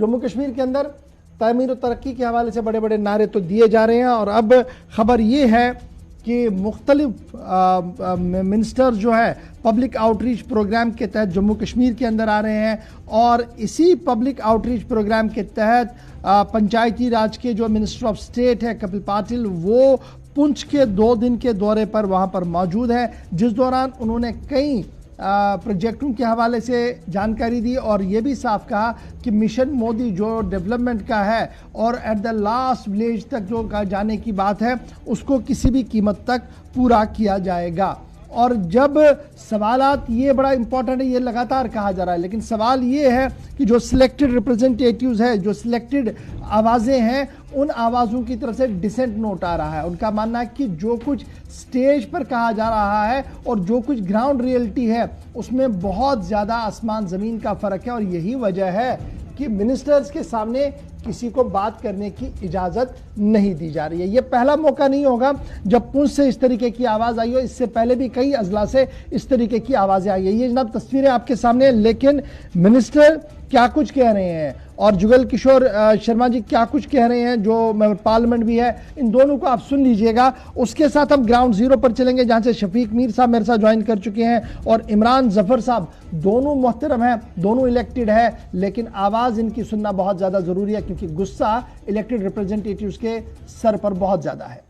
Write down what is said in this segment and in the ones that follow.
जम्मू कश्मीर के अंदर तामीर और तरक्की के हवाले से बड़े बड़े नारे तो दिए जा रहे हैं और अब खबर ये है कि मुख्तलिफ मिनिस्टर जो है पब्लिक आउटरीच प्रोग्राम के तहत जम्मू कश्मीर के अंदर आ रहे हैं और इसी पब्लिक आउटरीच प्रोग्राम के तहत पंचायती राज के जो मिनिस्टर ऑफ स्टेट है कपिल पाटिल वो पुंछ के 2 दिन के दौरे पर वहां पर मौजूद है, जिस दौरान उन्होंने कई प्रोजेक्टों के हवाले से जानकारी दी और ये भी साफ कहा कि मिशन मोदी जो डेवलपमेंट का है और एट द लास्ट विलेज तक जो जाने की बात है उसको किसी भी कीमत तक पूरा किया जाएगा। और जब सवालात ये बड़ा इंपॉर्टेंट है, ये लगातार कहा जा रहा है, लेकिन सवाल ये है कि जो सिलेक्टेड रिप्रेजेंटेटिव्स है, जो सिलेक्टेड आवाज़ें हैं, उन आवाज़ों की तरफ से डिसेंट नोट आ रहा है। उनका मानना है कि जो कुछ स्टेज पर कहा जा रहा है और जो कुछ ग्राउंड रियलिटी है उसमें बहुत ज़्यादा आसमान ज़मीन का फ़र्क है और यही वजह है कि मिनिस्टर्स के सामने किसी को बात करने की इजाजत नहीं दी जा रही है। यह पहला मौका नहीं होगा जब पुंछ से इस तरीके की आवाज आई हो, इससे पहले भी कई अजला से इस तरीके की आवाजें आई है। ये जनाब तस्वीरें आपके सामने, लेकिन मिनिस्टर क्या कुछ कह रहे हैं और जुगल किशोर शर्मा जी क्या कुछ कह रहे हैं जो पार्लियामेंट भी है, इन दोनों को आप सुन लीजिएगा। उसके साथ हम ग्राउंड जीरो पर चलेंगे जहां से शफीक मीर साहब मेरे साथ ज्वाइन कर चुके हैं और इमरान जफर साहब, दोनों मोहतरम हैं, दोनों इलेक्टेड है, लेकिन आवाज इनकी सुनना बहुत ज्यादा जरूरी है क्योंकि गुस्सा इलेक्टेड रिप्रेजेंटेटिव्स के सर पर बहुत ज्यादा है।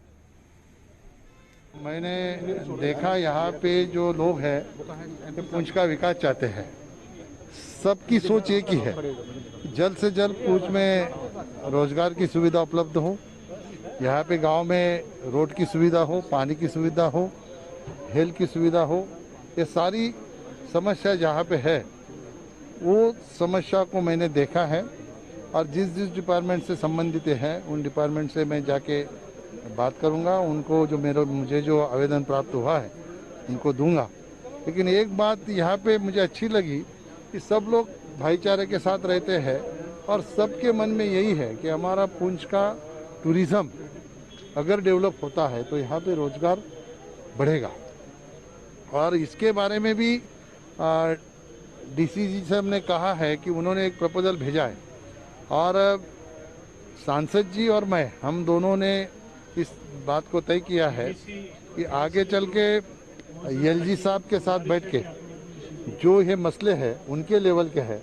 मैंने देखा यहाँ पे जो लोग हैं पुंछ का विकास चाहते हैं, सबकी सोच एक ही है, जल्द से जल्द पुंछ में रोजगार की सुविधा उपलब्ध हो, यहाँ पे गांव में रोड की सुविधा हो, पानी की सुविधा हो, हेल्थ की सुविधा हो। ये सारी समस्या जहाँ पे है वो समस्या को मैंने देखा है और जिस जिस डिपार्टमेंट से संबंधित हैं उन डिपार्टमेंट से मैं जाके बात करूँगा, उनको जो मुझे जो आवेदन प्राप्त हुआ है उनको दूंगा। लेकिन एक बात यहाँ पे मुझे अच्छी लगी कि सब लोग भाईचारे के साथ रहते हैं और सबके मन में यही है कि हमारा पुंछ का टूरिज्म अगर डेवलप होता है तो यहाँ पे रोजगार बढ़ेगा। और इसके बारे में भी डीसीजी साहब ने कहा है कि उन्होंने एक प्रपोजल भेजा है और सांसद जी और मैं, हम दोनों ने इस बात को तय किया है कि आगे चल के एलजी साहब के साथ बैठ के जो ये मसले हैं उनके लेवल के हैं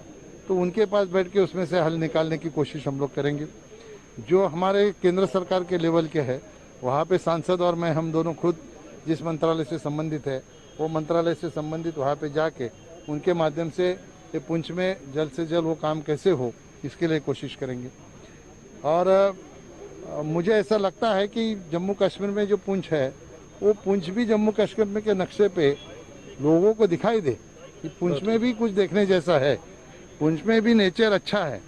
तो उनके पास बैठ के उसमें से हल निकालने की कोशिश हम लोग करेंगे। जो हमारे केंद्र सरकार के लेवल के हैं वहाँ पे सांसद और मैं, हम दोनों खुद जिस मंत्रालय से संबंधित है वो मंत्रालय से संबंधित वहाँ पे जाके उनके माध्यम से ये पुंछ में जल्द से जल्द वो काम कैसे हो इसके लिए कोशिश करेंगे। और मुझे ऐसा लगता है कि जम्मू कश्मीर में जो पुंछ है वो पुंछ भी जम्मू कश्मीर के नक्शे पे लोगों को दिखाई दे कि पुंछ में भी कुछ देखने जैसा है, पुंछ में भी नेचर अच्छा है,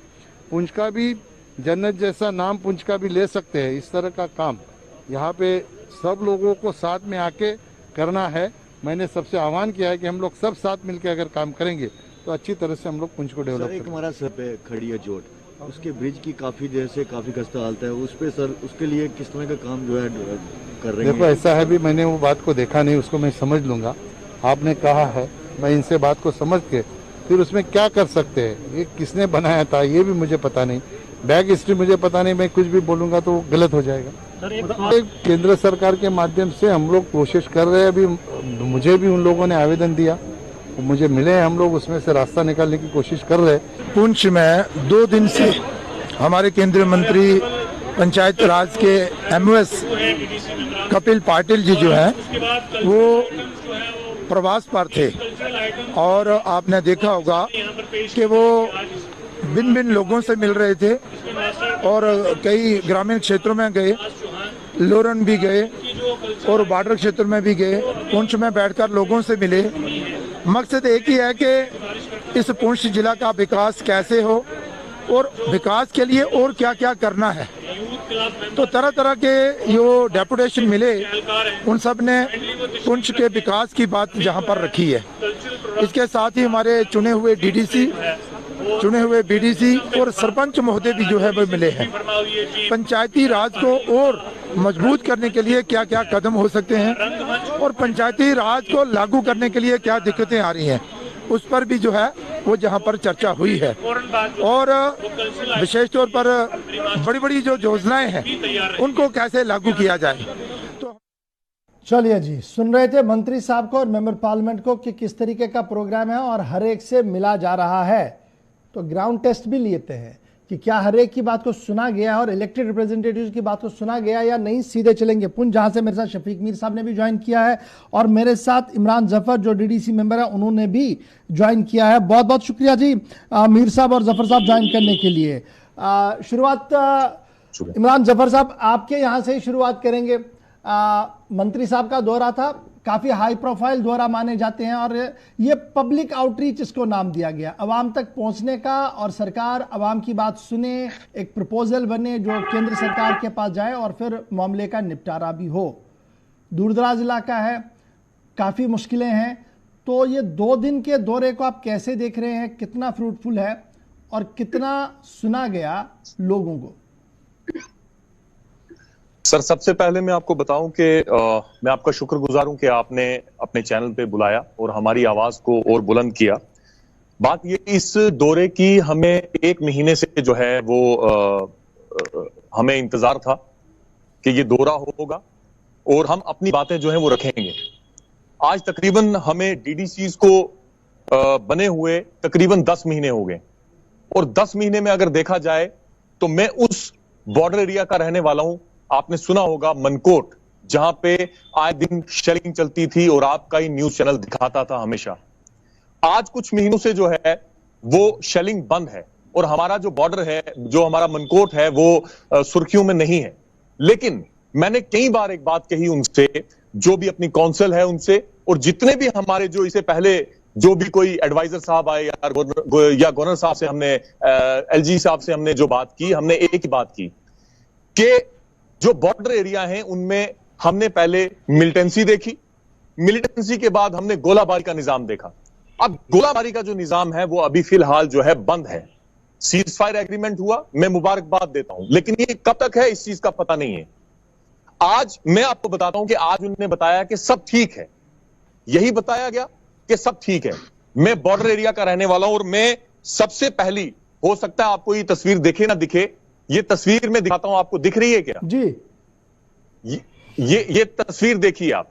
पुंछ का भी जन्नत जैसा नाम पुंछ का भी ले सकते हैं। इस तरह का काम यहाँ पे सब लोगों को साथ में आके करना है। मैंने सबसे आह्वान किया है कि हम लोग सब साथ मिलकर अगर काम करेंगे तो अच्छी तरह से हम लोग पुंछ को डेवलप करेंगे। हमारा सर पे खड़ी है चोट, उसके ब्रिज की काफी देर से काफी खस्ता हालत है, उस पे सर उसके लिए किस तरह का काम जो है कर रहे हैं? देखो ऐसा है, भी मैंने वो बात को देखा नहीं, उसको मैं समझ लूंगा। आपने कहा है, मैं इनसे बात को समझ के फिर उसमें क्या कर सकते हैं, ये किसने बनाया था ये भी मुझे पता नहीं, बैक हिस्ट्री मुझे पता नहीं, मैं कुछ भी बोलूंगा तो गलत हो जाएगा। केंद्र सरकार के माध्यम से हम लोग कोशिश कर रहे हैं, अभी मुझे भी उन लोगों ने आवेदन दिया, मुझे मिले, हम लोग उसमें से रास्ता निकालने की कोशिश कर रहे हैं। पुंछ में 2 दिन से हमारे केंद्रीय मंत्री पंचायत राज के एमओएस कपिल पाटिल जी जो है वो प्रवास पर थे और आपने देखा होगा कि वो भिन्न भिन्न लोगों से मिल रहे थे और कई ग्रामीण क्षेत्रों में गए, लोरन भी गए और बॉर्डर क्षेत्र में भी गए, पुंछ में बैठकर लोगों से मिले। मकसद एक ही है कि इस पुंछ जिला का विकास कैसे हो और विकास के लिए और क्या क्या करना है। तो तरह तरह के जो डेपुटेशन मिले उन सब ने पुंछ के विकास की बात जहां पर रखी है। इसके साथ ही हमारे चुने हुए बीडीसी और सरपंच महोदय भी जो है वो मिले हैं। पंचायती राज को और मजबूत करने के लिए क्या क्या कदम हो सकते हैं और पंचायती राज को लागू करने के लिए क्या दिक्कतें आ रही हैं उस पर भी जो है वो जहां पर चर्चा हुई है। और विशेष तौर पर बड़ी बड़ी जो योजनाएं हैं उनको कैसे लागू किया जाए। तो चलिए जी, सुन रहे थे मंत्री साहब को और मेंबर पार्लियामेंट को कि किस तरीके का प्रोग्राम है और हर एक से मिला जा रहा है। तो ग्राउंड टेस्ट भी लेते हैं कि क्या हर एक की बात को सुना गया और इलेक्टेड रिप्रेजेंटेटिव्स की बात को सुना गया या नहीं। सीधे चलेंगे पुंछ, जहां से मेरे साथ शफीक मीर साहब ने भी ज्वाइन किया है और मेरे साथ इमरान जफर जो डीडीसी मेंबर है उन्होंने भी ज्वाइन किया है। बहुत बहुत शुक्रिया जी मीर साहब और जफर साहब ज्वाइन करने के लिए। शुरुआत इमरान जफर साहब आपके यहाँ से ही शुरुआत करेंगे। मंत्री साहब का दौरा था, काफी हाई प्रोफाइल दौरा माने जाते हैं और ये पब्लिक आउटरीच इसको नाम दिया गया, अवाम तक पहुंचने का और सरकार अवाम की बात सुने, एक प्रपोजल बने जो केंद्र सरकार के पास जाए और फिर मामले का निपटारा भी हो। दूरदराज इलाका है, काफी मुश्किलें हैं, तो ये 2 दिन के दौरे को आप कैसे देख रहे हैं? कितना फ्रूटफुल है और कितना सुना गया लोगों को? सर, सबसे पहले मैं आपको बताऊं कि मैं आपका शुक्रगुजार हूं कि आपने अपने चैनल पे बुलाया और हमारी आवाज को और बुलंद किया। बात ये, इस दौरे की हमें 1 महीने से जो है वो हमें इंतजार था कि ये दौरा होगा और हम अपनी बातें जो है वो रखेंगे। आज तकरीबन हमें डीडीसीज को बने हुए तकरीबन 10 महीने हो गए और 10 महीने में अगर देखा जाए तो मैं उस बॉर्डर एरिया का रहने वाला हूं। आपने सुना होगा मनकोट, जहां पे आए दिन शेलिंग चलती थी और आपका ही न्यूज चैनल दिखाता था हमेशा। आज कुछ महीनों से जो है वो शेलिंग बंद है और हमारा जो बॉर्डर है, जो हमारा मनकोट है, वो सुर्खियों में नहीं है। लेकिन मैंने कई बार एक बात कही उनसे, जो भी अपनी काउंसिल है उनसे, और जितने भी हमारे जो इससे पहले जो भी कोई एडवाइजर साहब आए या गवर्नर साहब से हमने, एलजी साहब से हमने जो बात की, हमने एक ही बात की कि जो बॉर्डर एरिया हैं उनमें हमने पहले मिलिटेंसी देखी, मिलिटेंसी के बाद हमने गोलाबारी का निजाम देखा। अब गोलाबारी का जो निजाम है वो अभी फिलहाल जो है बंद है। सीज फायर एग्रीमेंट हुआ, मैं मुबारकबाद देता हूं, लेकिन ये कब तक है इस चीज का पता नहीं है। आज मैं आपको बताता हूं कि आज उन्होंने बताया कि सब ठीक है, यही बताया गया कि सब ठीक है। मैं बॉर्डर एरिया का रहने वाला हूं और मैं सबसे पहली, हो सकता है आपको ये तस्वीर दिखे ना दिखे, ये तस्वीर मैं दिखाता हूं, आपको दिख रही है क्या जी? ये तस्वीर देखिए आप।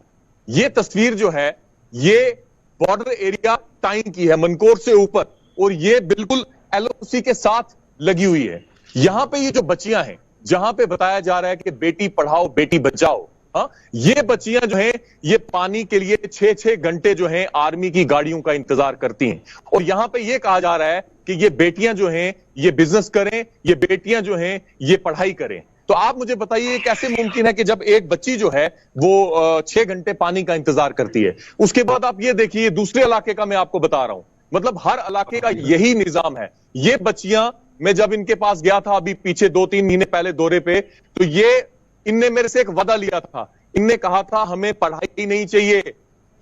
ये तस्वीर जो है ये बॉर्डर एरिया टाइम की है, मनकोट से ऊपर, और ये बिल्कुल एलओसी के साथ लगी हुई है। यहां पे ये जो बच्चियां हैं, जहां पे बताया जा रहा है कि बेटी पढ़ाओ बेटी बचाओ, हाँ, ये बच्चियां जो हैं ये पानी के लिए 6-6 घंटे जो हैं आर्मी की गाड़ियों का इंतजार करती हैं। और यहां पे ये कहा जा रहा है कि ये बेटियां जो हैं ये बिजनेस करें, ये बेटियां जो हैं ये पढ़ाई करें। तो आप मुझे बताइए कैसे मुमकिन है कि जब एक बच्ची जो है वो 6 घंटे पानी का इंतजार करती है। उसके बाद आप ये देखिए, दूसरे इलाके का मैं आपको बता रहा हूं, मतलब हर इलाके का यही निजाम है। ये बच्चियां, मैं जब इनके पास गया था अभी पीछे 2-3 महीने पहले दौरे पे, तो ये इनने मेरे से एक वादा लिया था। इनने कहा था हमें पढ़ाई नहीं चाहिए,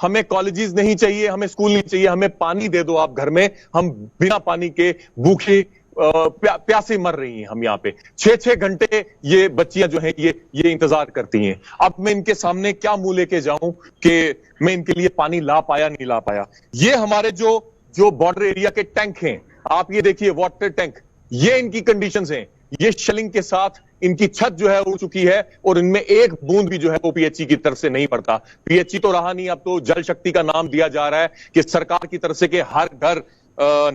हमें कॉलेजेस नहीं चाहिए, हमें स्कूल नहीं चाहिए, हमें पानी दे दो आप घर में, हम बिना पानी के भूखे प्यासे मर रही हैं हम यहाँ पे। 6-6 घंटे ये बच्चियां जो हैं ये इंतजार करती हैं। अब मैं इनके सामने क्या मुंह लेके जाऊं कि मैं इनके लिए पानी ला पाया नहीं ला पाया। ये हमारे जो बॉर्डर एरिया के टैंक हैं, आप ये देखिए वाटर टैंक, ये इनकी कंडीशंस हैं। ये शेलिंग के साथ इनकी छत जो है उड़ चुकी है और इनमें एक बूंद भी जो है वो पीएचई की तरफ से नहीं पड़ता। पीएचई तो रहा नहीं, अब तो जल शक्ति का नाम दिया जा रहा है कि सरकार की तरफ से कि हर घर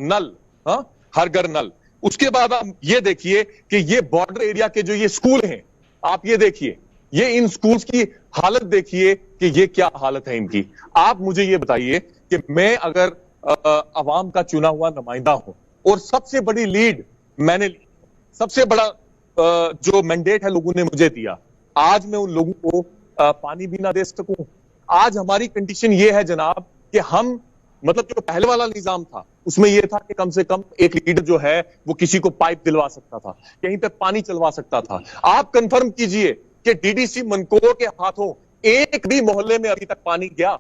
नल, हाँ, हर घर नल। उसके बाद आप ये देखिए कि ये बॉर्डर एरिया के जो ये स्कूल हैं, आप ये देखिए, ये इन स्कूल्स की हालत देखिए कि ये क्या हालत है इनकी। आप मुझे ये बताइए कि मैं अगर अवाम का चुना हुआ नुमाइंदा हूं और सबसे बड़ी लीड मैंने, सबसे बड़ा जो मैंडेट है लोगों ने मुझे दिया, आज मैं उन लोगों को पानी भी ना दे सकूं। आज हमारी कंडीशन ये है जनाब कि हम, मतलब जो पहले वाला निजाम था उसमें यह था कि कम से कम एक लीडर जो है वो किसी को पाइप दिलवा सकता था, कहीं पे पानी चलवा सकता था। आप कंफर्म कीजिए कि डीडीसी मनकोट के हाथों एक भी मोहल्ले में अभी तक पानी गया?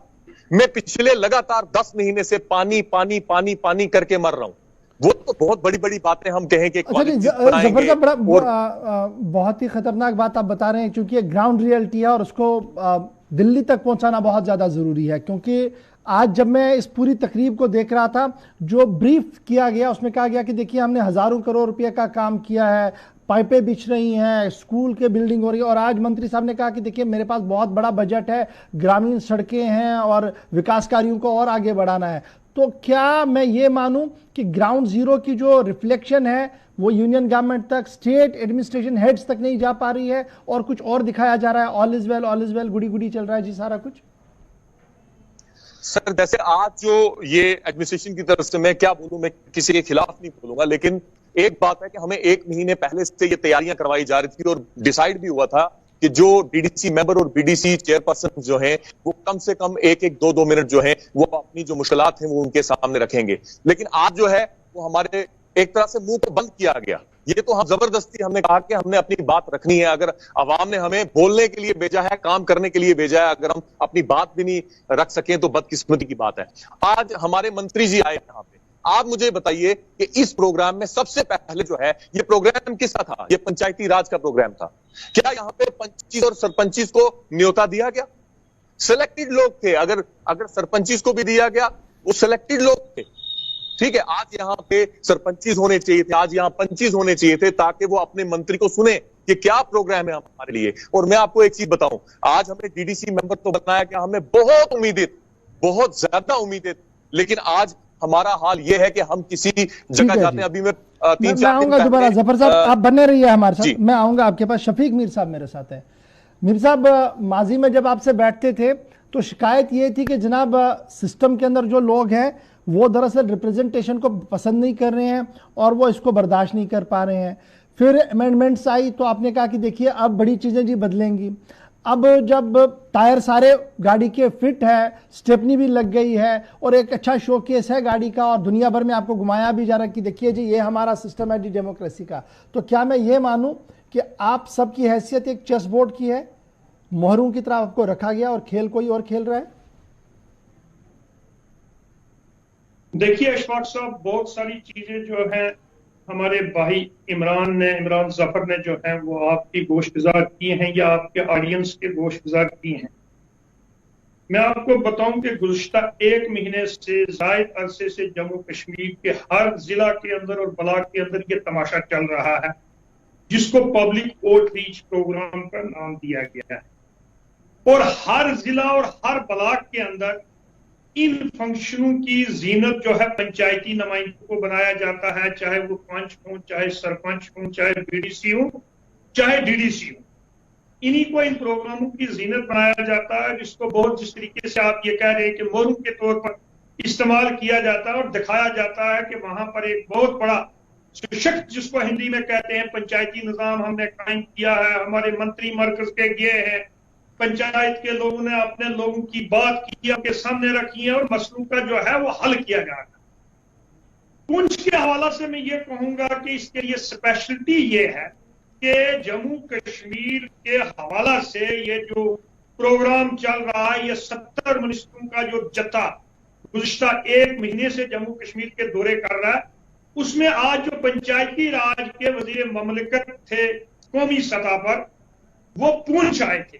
मैं पिछले लगातार 10 महीने से पानी पानी पानी पानी करके मर रहा हूं। वो तो बहुत बड़ी बड़ी बातें हम कहें कि जफर साहब, बहुत ही खतरनाक बात आप बता रहे हैं, क्योंकि ये ग्राउंड रियलिटी है और उसको दिल्ली तक पहुंचाना बहुत ज्यादा जरूरी है, क्योंकि आज जब मैं इस पूरी तकरीब को देख रहा था, जो ब्रीफ किया गया उसमें कहा गया कि देखिए हमने हजारों करोड़ रुपए का काम किया है, पाइपें बिछ रही हैं, स्कूल के बिल्डिंग हो रही है। और आज मंत्री साहब ने कहा कि देखिए मेरे पास बहुत बड़ा बजट है, ग्रामीण सड़कें हैं और विकास कार्यों को और आगे बढ़ाना है। तो क्या मैं ये मानूं कि ग्राउंड जीरो की जो रिफ्लेक्शन है वो यूनियन गवर्नमेंट तक, स्टेट एडमिनिस्ट्रेशन हेड्स तक नहीं जा पा रही है और कुछ और दिखाया जा रहा है, all is well Gudi Gudi चल रहा है जी सारा कुछ? सर जैसे आज जो ये एडमिनिस्ट्रेशन की तरफ से, मैं क्या बोलूं, मैं किसी के खिलाफ नहीं बोलूंगा, लेकिन एक बात है कि हमें 1 महीने पहले से ये तैयारियां करवाई जा रही थी और डिसाइड भी हुआ था कि जो डीडीसी मेंबर और बीडीसी चेयरपर्सन जो हैं वो कम से कम 1-1, 2-2 मिनट जो है वो अपनी जो मुश्किलात हैं वो उनके सामने रखेंगे। लेकिन आज जो है वो हमारे एक तरह से मुंह को बंद किया गया। ये तो हम जबरदस्ती हमने कहा कि हमने अपनी बात रखनी है। अगर अवाम ने हमें बोलने के लिए भेजा है, काम करने के लिए भेजा है, अगर हम अपनी बात भी नहीं रख सकें तो बदकिस्मती की बात है। आज हमारे मंत्री जी आए यहाँ पे, आप मुझे बताइए कि इस प्रोग्राम में सबसे पहले जो है ये प्रोग्राम किसका था? ये पंचायती राज का प्रोग्राम था। क्या यहाँ पे पंचीस और सरपंचीस को न्योता दिया गया? सिलेक्टेड लोग थे। अगर सरपंचीस को भी दिया गया, वो सिलेक्टेड लोग थे। ठीक है, आज यहाँ पे सरपंचीस होने चाहिए थे, आज यहाँ पंचीस होने चाहिए थे, ताकि वो अपने मंत्री को सुने कि क्या प्रोग्राम है हमारे लिए। और मैं आपको एक चीज बताऊं, आज हमने डीडीसी मेंबर तो बनाया कि हमें बहुत उम्मीदें, बहुत ज्यादा उम्मीदें, लेकिन आज हमारा हाल यह है कि हम किसी जगह जाते हैं। अभी मैं 3-4 दिन आऊंगा दोबारा। जफर साहब आप बने रहिए हमारे साथ, मैं आऊंगा आपके पास। शफीक मीर साहब मेरे साथ है। मीर साहब, माजी में जब आपसे बैठते थे तो शिकायत ये थी कि जनाब सिस्टम के अंदर जो लोग हैं वो दरअसल रिप्रेजेंटेशन को पसंद नहीं कर रहे हैं और वो इसको बर्दाश्त नहीं कर पा रहे हैं। फिर अमेंडमेंट्स आई तो आपने कहा कि देखिए अब बड़ी चीज़ें जी बदलेंगी। अब जब टायर सारे गाड़ी के फिट है, स्टेपनी भी लग गई है और एक अच्छा शोकेस है गाड़ी का और दुनिया भर में आपको घुमाया भी जा रहा है कि देखिए जी ये हमारा सिस्टम है जी डेमोक्रेसी का, तो क्या मैं ये मानूं कि आप सबकी हैसियत एक चेस बोर्ड की है, मोहरों की तरह आपको रखा गया और खेल कोई और खेल रहा है? देखिए अशफाक साहब, बहुत सारी चीजें जो है हमारे भाई इमरान जफर ने जो है वो आपकी गोशगुजार की हैं या आपके ऑडियंस के गोशगुजार की हैं। मैं आपको बताऊं कि गुज़श्ता 1 महीने से ज़ायद अरसे से जम्मू कश्मीर के हर जिला के अंदर और ब्लॉक के अंदर ये तमाशा चल रहा है जिसको पब्लिक आउटरीच प्रोग्राम का नाम दिया गया है। और हर जिला और हर ब्लॉक के अंदर इन फंक्शनों की जीनत जो है पंचायती नुमाइंदों को बनाया जाता है, चाहे वो पंच हो, चाहे सरपंच हो, चाहे बीडीसी हो, चाहे डीडीसी हो। इन्हीं को इन प्रोग्रामों की जीनत बनाया जाता है, जिसको बहुत जिस तरीके से आप ये कह रहे हैं कि मोरू के तौर पर इस्तेमाल किया जाता है और दिखाया जाता है कि वहां पर एक बहुत बड़ा सशक्त, जिसको हिंदी में कहते हैं पंचायती निजाम हमने कायम किया है, हमारे मंत्री मरकज के गए हैं, पंचायत के लोगों ने अपने लोगों की बात की, आपके सामने रखी है और मसलों का जो है वो हल किया जा रहा है। पुंछ के हवाला से मैं ये कहूंगा कि इसके लिए स्पेशलिटी ये है कि जम्मू कश्मीर के हवाला से ये जो प्रोग्राम चल रहा है, ये 70 मिनिस्टरों का जो जत्था गुज़श्ता 1 महीने से जम्मू कश्मीर के दौरे कर रहा है, उसमें आज जो पंचायती राज के वजीर ममलिकत थे कौमी सतह पर, वो पुंछ आए थे।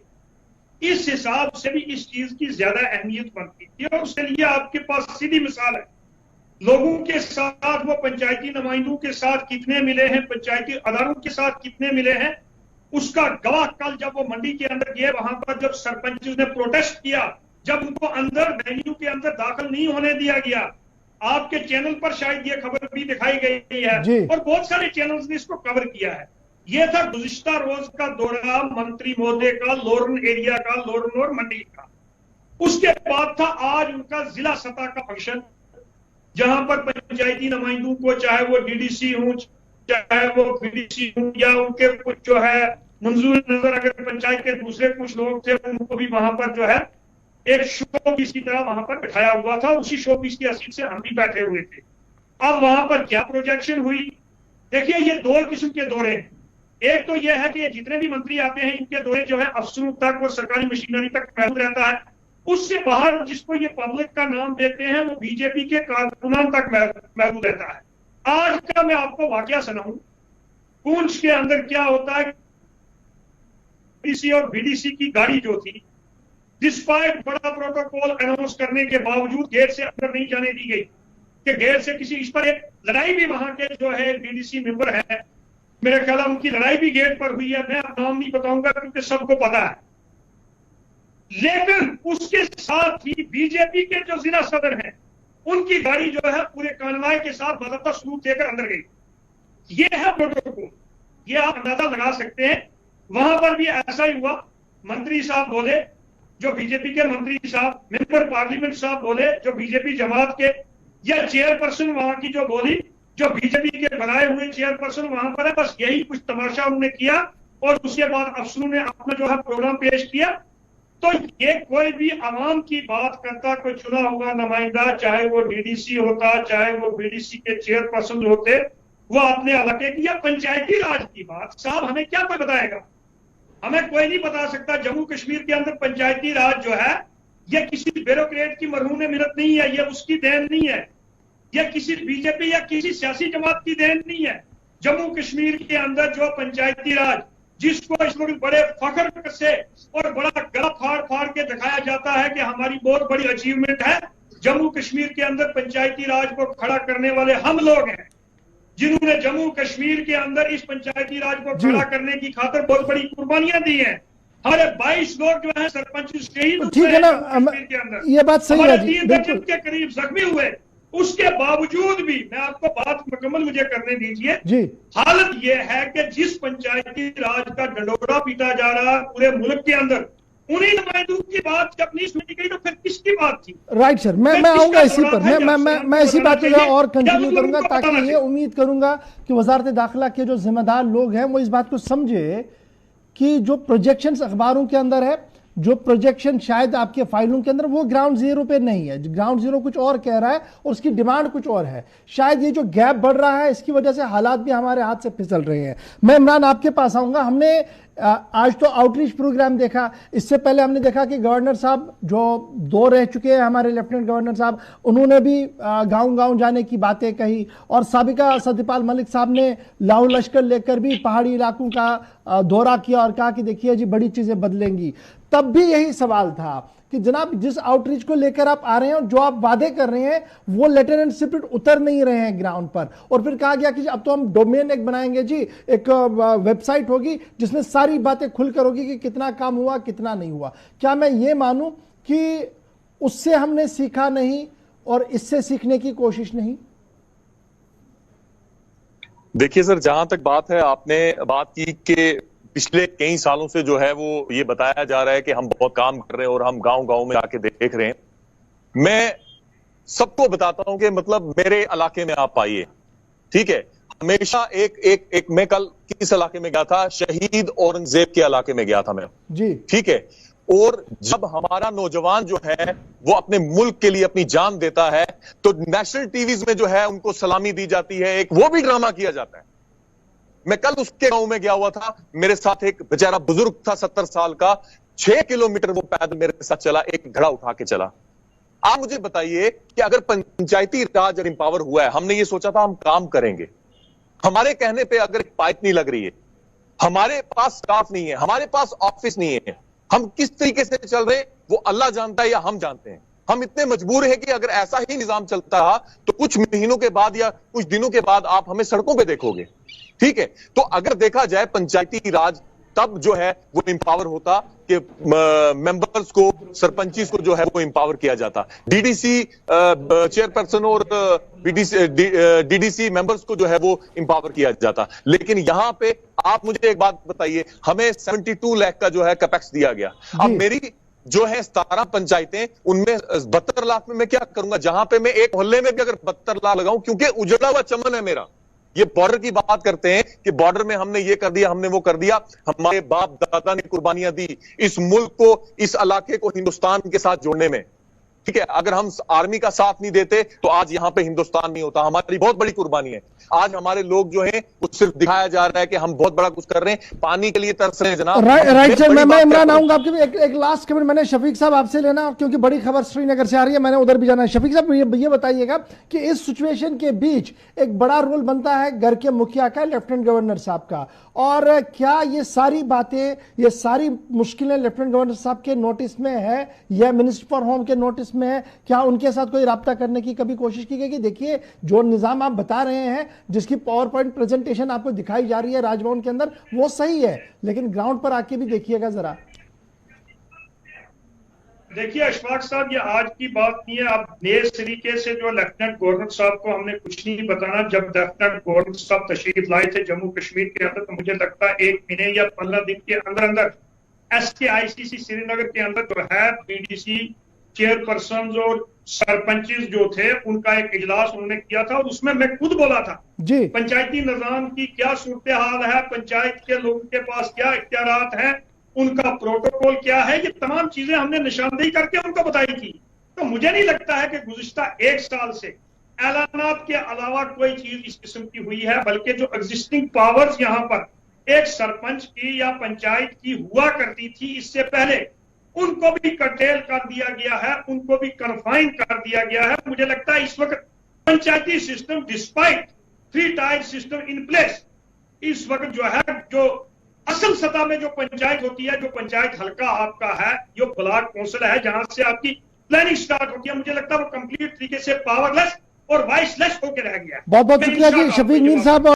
इस हिसाब से भी इस चीज की ज्यादा अहमियत बनती थी और उसके लिए आपके पास सीधी मिसाल है। लोगों के साथ वो पंचायती नुमाइंदों के साथ कितने मिले हैं, पंचायती अदारों के साथ कितने मिले हैं, उसका गवाह कल जब वो मंडी के अंदर गए, वहां पर जब सरपंच ने प्रोटेस्ट किया, जब उनको अंदर वेन्यू के अंदर दाखिल नहीं होने दिया गया, आपके चैनल पर शायद ये खबर भी दिखाई गई है और बहुत सारे चैनल्स ने इसको कवर किया है। यह था गुज़िश्ता रोज का दौरा मंत्री महोदय का लोरन एरिया का, लोरन और मंडी का। उसके बाद था आज उनका जिला सतह का फंक्शन, जहां पर पंचायती नुमाइंदों को, चाहे वो डीडीसी हो, चाहे वो बीडीसी हो, या उनके कुछ जो है मंजूर नजर अगर पंचायत के दूसरे कुछ लोग थे, उनको भी वहां पर जो है एक शो पीस की तरह वहां पर बैठाया हुआ था। उसी शो पीस की हैसियत से हम भी बैठे हुए थे। अब वहां पर क्या प्रोजेक्शन हुई? देखिए, ये 2 किस्म के दौरे हैं। एक तो यह है कि जितने भी मंत्री आते हैं, इनके दौरे जो है अफसरों तक और सरकारी मशीनरी तक महदूद रहता है। उससे बाहर जिसको ये पब्लिक का नाम देते हैं, वो बीजेपी के कारकुनान तक महदूद रहता है। आज का मैं आपको वाकया सुनाऊं, पुंछ के अंदर क्या होता है। डीसी और बीडीसी की गाड़ी जो थी, डिस्पाइट बड़ा प्रोटोकॉल अनाउंस करने के बावजूद गेट से अंदर नहीं जाने दी गई, कि गेट से किसी, इस पर एक लड़ाई भी वहां के जो है डीडीसी मेंबर है, मेरे ख्याल उनकी लड़ाई भी गेट पर हुई है। मैं अब नाम नहीं बताऊंगा क्योंकि सबको पता है। लेकिन उसके साथ ही बीजेपी के जो जिला सदर हैं, उनकी गाड़ी जो है पूरे कानवाई के साथ बदतर सलूक देकर अंदर गई। ये है प्रोटोकॉल, ये आप अंदाजा लगा सकते हैं। वहां पर भी ऐसा ही हुआ। मंत्री साहब बोले, जो बीजेपी के मंत्री साहब, मेंबर पार्लियामेंट साहब बोले जो बीजेपी जमात के, या चेयरपर्सन वहां की जो बोली जो बीजेपी के बनाए हुए चेयरपर्सन वहां पर है। बस यही कुछ तमाशा उन्होंने किया और उसके बाद अफसरों ने अपना जो है प्रोग्राम पेश किया। तो ये कोई भी आवाम की बात करता, कोई चुना हुआ नुमाइंदा, चाहे वो डीडीसी होता, चाहे वो बीडीसी के चेयरपर्सन होते, वो अपने इलाके की या पंचायती राज की बात, साहब हमें क्या कोई बताएगा? हमें कोई नहीं बता सकता। जम्मू कश्मीर के अंदर पंचायती राज जो है, ये किसी ब्यूरोक्रेट की मरहूम मिन्नत नहीं है, ये उसकी देन नहीं है, यह किसी बीजेपी या किसी सियासी जमात की देन नहीं है। जम्मू कश्मीर के अंदर जो पंचायती राज, जिसको इस वक्त बड़े फख्र से और बड़ा गला फाड़ फाड़ के दिखाया जाता है कि हमारी बहुत बड़ी अचीवमेंट है, जम्मू कश्मीर के अंदर पंचायती राज को खड़ा करने वाले हम लोग हैं, जिन्होंने जम्मू कश्मीर के अंदर इस पंचायती राज को खड़ा करने की खातिर बहुत बड़ी कुर्बानियां दी हैं। हमारे 22 लोग जो है सरपंच शहीद ठीक है ना, ये बात सही है जी, 3 दर्जन के करीब जख्मी हुए। उसके बावजूद भी, मैं आपको बात मुकम्मल मुझे करने दीजिए जी, हालत यह है कि जिस पंचायती राज का डंडोरा पीटा जा रहा है पूरे मुल्क के अंदर, उन्हीं नुमाइंदों की बात जब नहीं सुनी गई तो फिर किसकी बात थी? राइट सर, मैं आऊंगा इसी पर, मैं इसी बात को और कंटिन्यू करूंगा, ताकि ये उम्मीद करूंगा कि वजारत दाखिला के जो जिम्मेदार लोग हैं वो इस बात को समझे कि जो प्रोजेक्शंस अखबारों के अंदर है, जो प्रोजेक्शन शायद आपके फाइलों के अंदर, वो ग्राउंड जीरो पे नहीं है। ग्राउंड जीरो कुछ और कह रहा है और उसकी डिमांड कुछ और है। शायद ये जो गैप बढ़ रहा है, इसकी वजह से हालात भी हमारे हाथ से फिसल रहे हैं। मैं इमरान आपके पास आऊंगा। हमने आज तो आउटरीच प्रोग्राम देखा, इससे पहले हमने देखा कि गवर्नर साहब जो 2 रह चुके हैं, हमारे लेफ्टिनेंट गवर्नर साहब, उन्होंने भी गांव-गांव जाने की बातें कही, और साबिका सत्यपाल मलिक साहब ने लाहौर लश्कर लेकर भी पहाड़ी इलाकों का दौरा किया और कहा कि देखिए जी बड़ी चीजें बदलेंगी। तब भी यही सवाल था कि जनाब जिस आउटरीच को लेकर आप आ रहे हैं, जो आप वादे कर रहे हैं, वो लेफ्टिनेंट स्पिरिट उतर नहीं रहे हैं ग्राउंड पर। और फिर कहा गया कि अब तो हम डोमेन एक बनाएंगे जी, एक वेबसाइट होगी जिसमें सारी बातें खुलकर होगी कि कितना काम हुआ कितना नहीं हुआ। क्या मैं ये मानूं कि उससे हमने सीखा नहीं और इससे सीखने की कोशिश नहीं? देखिए सर, जहां तक बात है, आपने बात की कि पिछले कई सालों से जो है वो ये बताया जा रहा है कि हम बहुत काम कर रहे हैं और हम गांव-गांव में जाके देख रहे हैं। मैं सबको बताता हूं कि मतलब मेरे इलाके में आप आइए, ठीक है। हमेशा एक मैं कल किस इलाके में गया था? शहीद औरंगजेब के इलाके में गया था मैं जी, ठीक है। और जब हमारा नौजवान जो है वो अपने मुल्क के लिए अपनी जान देता है, तो नेशनल टीवीज में जो है उनको सलामी दी जाती है, एक वो भी ड्रामा किया जाता है। मैं कल उसके गांव में गया हुआ था, मेरे साथ एक बेचारा बुजुर्ग था 70 साल का, 6 किलोमीटर वो पैदल मेरे साथ चला, एक घड़ा उठा के चला। आप मुझे बताइए कि अगर पंचायती राज एम्पावर हुआ है, हमने ये सोचा था हम काम करेंगे, हमारे कहने पे अगर पाइप नहीं लग रही है, हमारे पास स्टाफ नहीं है, हमारे पास ऑफिस नहीं है, हम किस तरीके से चल रहे हैं वो अल्लाह जानता है या हम जानते हैं। हम इतने मजबूर हैं कि अगर ऐसा ही निजाम चलता रहा तो कुछ महीनों के बाद या कुछ दिनों के बाद आप हमें सड़कों पे देखोगे, ठीक है। तो अगर देखा जाए पंचायती राज तब जो है वो एम्पावर होता कि मेंबर्स को, सरपंचीज को जो है वो एम्पावर किया जाता, डीडीसी चेयरपर्सन और डीडीसी मेंबर्स को जो है वो एम्पावर किया जाता। लेकिन यहां पे आप मुझे एक बात बताइए, हमें 72 लाख का जो है कैपेक्स दिया गया। अब मेरी जो है 17 पंचायतें, उनमें 72 लाख में मैं क्या करूंगा? जहां पे मैं एक मोहल्ले में भी अगर 72 लाख लगाऊं, क्योंकि उजड़ा हुआ चमन है मेरा। ये बॉर्डर की बात करते हैं कि बॉर्डर में हमने ये कर दिया, हमने वो कर दिया। हमारे बाप दादा ने कुर्बानियां दी इस मुल्क को, इस इलाके को हिंदुस्तान के साथ जोड़ने में। ठीक है, अगर हम आर्मी का साथ नहीं देते तो आज यहां पे हिंदुस्तान नहीं होता। हमारी बहुत बड़ी कुर्बानी है। आज हमारे लोग जो हैं वो सिर्फ दिखाया जा रहा है कि हम बहुत बड़ा कुछ कर रहे हैं, पानी के लिए तरस रहे हैं जनाब। राइट सर, मैं इमरान आऊंगा आपके भी। एक लास्ट कमेंट मैंने शफीक साहब आपसे लेना, क्योंकि बड़ी खबर श्रीनगर से आ रही है, मैंने उधर भी जाना है। शफीक साहब ये बताइएगा कि इस सिचुएशन के बीच एक बड़ा रोल बनता है घर के मुखिया का, लेफ्टिनेंट गवर्नर साहब का, और क्या ये सारी बातें, ये सारी मुश्किलें लेफ्टिनेंट गवर्नर साहब के नोटिस में है या मिनिस्टर फॉर होम के नोटिस में है? क्या उनके साथ कोई राब्ता करने की कभी कोशिश की गई कि देखिए जो निजाम आप बता रहे हैं, जिसकी पावर पॉइंट प्रेजेंटेशन आपको दिखाई जा रही है राजभवन के अंदर, वो सही है, लेकिन ग्राउंड पर आके भी देखिएगा जरा। देखिए अशफाक साहब, ये आज की बात नहीं है। अब नए तरीके से जो लेफ्टिनेंट गवर्नर साहब को हमने कुछ नहीं बताना। जब लेफ्टिनेंट गवर्नर साहब तशरीफ लाए थे जम्मू कश्मीर के अंदर, तो मुझे लगता है 1 महीने या 15 दिन के अंदर अंदर SKICC श्रीनगर के अंदर जो है BDC चेयरपर्सन और सरपंचेस जो थे उनका एक इजलास उन्होंने किया था, और उसमें मैं खुद बोला था जी, पंचायती निजाम की क्या सूरत हाल है, पंचायत के लोगों के पास क्या इख्तियारात हैं, उनका प्रोटोकॉल क्या है, ये तमाम चीजें हमने निशानदेही करके उनको बताई थी। तो मुझे नहीं लगता है कि गुज़िश्ता 1 साल से ऐलानात के अलावा कोई चीज इस किस्म की हुई है, बल्कि जो एग्जिस्टिंग पावर्स यहाँ पर एक सरपंच की या पंचायत की हुआ करती थी इससे पहले, उनको भी कर्टेल कर दिया गया है, उनको भी कन्फाइन कर दिया गया है। मुझे लगता है इस वक्त पंचायती system despite 3 tier system in place, इस वक्त जो है जो असल सतह में जो पंचायत होती है, जो पंचायत हल्का आपका है, जो ब्लॉक काउंसिल है, जहां से आपकी प्लानिंग स्टार्ट होती है, मुझे लगता है वो कंप्लीट तरीके से पावरलेस और वॉइसलेस होकर रह गया। बहुत बहुत शुक्रिया जी शफीक मीर साहब।